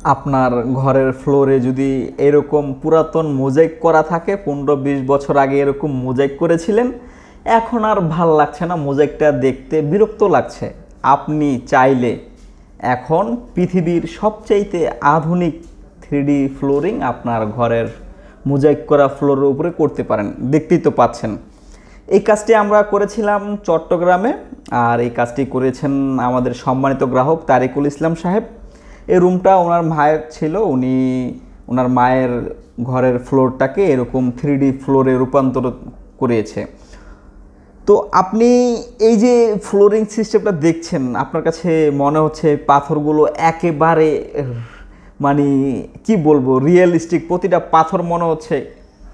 আপনার ঘরের ফ্লোরে যদি এরকম পুরাতন মোজাইক করা থাকে, 15-20 বছর আগে এরকম মোজাইক করেছিলেন, এখন আর ভাল লাগছে না, মোজাইকটা দেখতে বিরক্ত লাগছে, আপনি চাইলে এখন পৃথিবীর সবচাইতে আধুনিক 3D ফ্লোরিং আপনার ঘরের মোজাইক করা ফ্লোরের উপরে করতে পারেন। দেখতেই তো পাচ্ছেন। এই কাজটি আমরা করেছিলাম চট্টগ্রামে, আর এই কাজটি করেছেন আমাদের সম্মানিত গ্রাহক তারিকুল ইসলাম সাহেব। এই রুমটা ওনার মায়ের ছিল, উনি ওনার মায়ের ঘরের ফ্লোরটাকে এরকম 3D ফ্লোরে রূপান্তর করিয়েছে। তো আপনি এই যে ফ্লোরিং সিস্টেমটা দেখছেন, আপনার কাছে মনে হচ্ছে পাথরগুলো একেবারে মানে কি বলবো, রিয়েলিস্টিক, প্রতিটা পাথর মনে হচ্ছে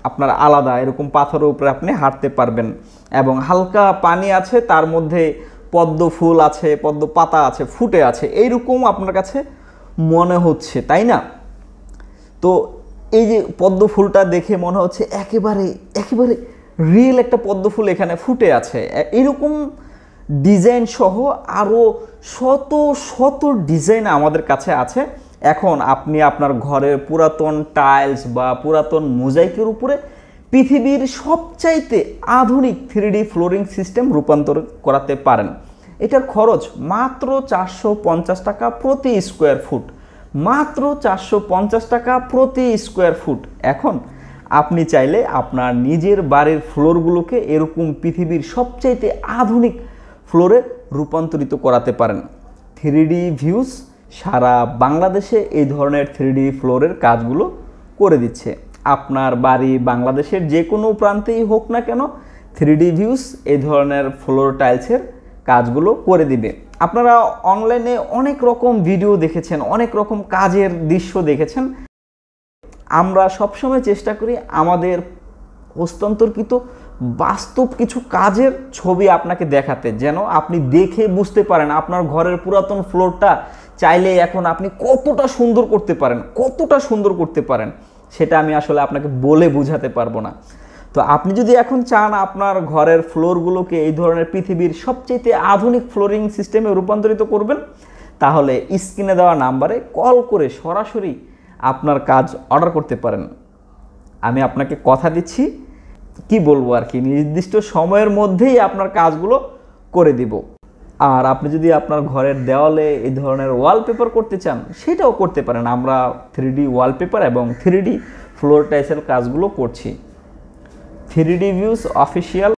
আপনার আলাদা, এরকম পাথরের উপরে আপনি হাঁটতে পারবেন। এবং হালকা পানি আছে, তার মধ্যে পদ্ম ফুল আছে, পদ্ম পাতা আছে, ফুটে আছে, এইরকম আপনার কাছে মনে হচ্ছে, তাই না? তো এই যে পদ্ম ফুলটা দেখে মনে হচ্ছে একেবারে একেবারে রিয়েল একটা পদ্ম ফুল এখানে ফুটে আছে। এরকম ডিজাইন সহ আরও শত শত ডিজাইন আমাদের কাছে আছে। এখন আপনি আপনার ঘরের পুরাতন টাইলস বা পুরাতন মোজাইকের উপরে পৃথিবীর সবচাইতে আধুনিক 3D ফ্লোরিং সিস্টেম রূপান্তর করাতে পারেন। এটার খরচ মাত্র 450 টাকা প্রতি স্কোয়ার ফুট, মাত্র 450 টাকা প্রতি স্কোয়ার ফুট। এখন আপনি চাইলে আপনার নিজের বাড়ির ফ্লোরগুলোকে এরকম পৃথিবীর সবচাইতে আধুনিক ফ্লোরে রূপান্তরিত করাতে পারেন। 3D ভিউজ সারা বাংলাদেশে এই ধরনের 3D ফ্লোরের কাজগুলো করে দিচ্ছে। আপনার বাড়ি বাংলাদেশের যে কোনো প্রান্তেই হোক না কেন, 3D ভিউজ এই ধরনের ফ্লোর টাইলসের কাজগুলো করে দিবে। আপনারা অনলাইনে অনেক রকম ভিডিও দেখেছেন, অনেক রকম কাজের দৃশ্য দেখেছেন। আমরা সবসময় চেষ্টা করি আমাদের হস্তান্তরকৃত বাস্তব কিছু কাজের ছবি আপনাকে দেখাতে, যেন আপনি দেখে বুঝতে পারেন আপনার ঘরের পুরাতন ফ্লোরটা চাইলে এখন আপনি কতটা সুন্দর করতে পারেন, কতটা সুন্দর করতে পারেন, সেটা আমি আসলে আপনাকে বলে বোঝাতে পারবো না। তো আপনি যদি এখন চান আপনার ঘরের ফ্লোরগুলোকে এই ধরনের পৃথিবীর সবচেয়ে আধুনিক ফ্লোরিং সিস্টেমে রূপান্তরিত করবেন, তাহলে স্ক্রিনে দেওয়া নাম্বারে কল করে সরাসরি আপনার কাজ অর্ডার করতে পারেন। আমি আপনাকে কথা দিচ্ছি, কি বলবো আর কি, নির্দিষ্ট সময়ের মধ্যেই আপনার কাজগুলো করে দিব। আর আপনি যদি আপনার ঘরের দেওয়ালে এই ধরনের ওয়ালপেপার করতে চান, সেটাও করতে পারেন। আমরা 3D ওয়ালপেপার এবং 3D ফ্লোর টাইলসের কাজগুলো করছি। 3D views official.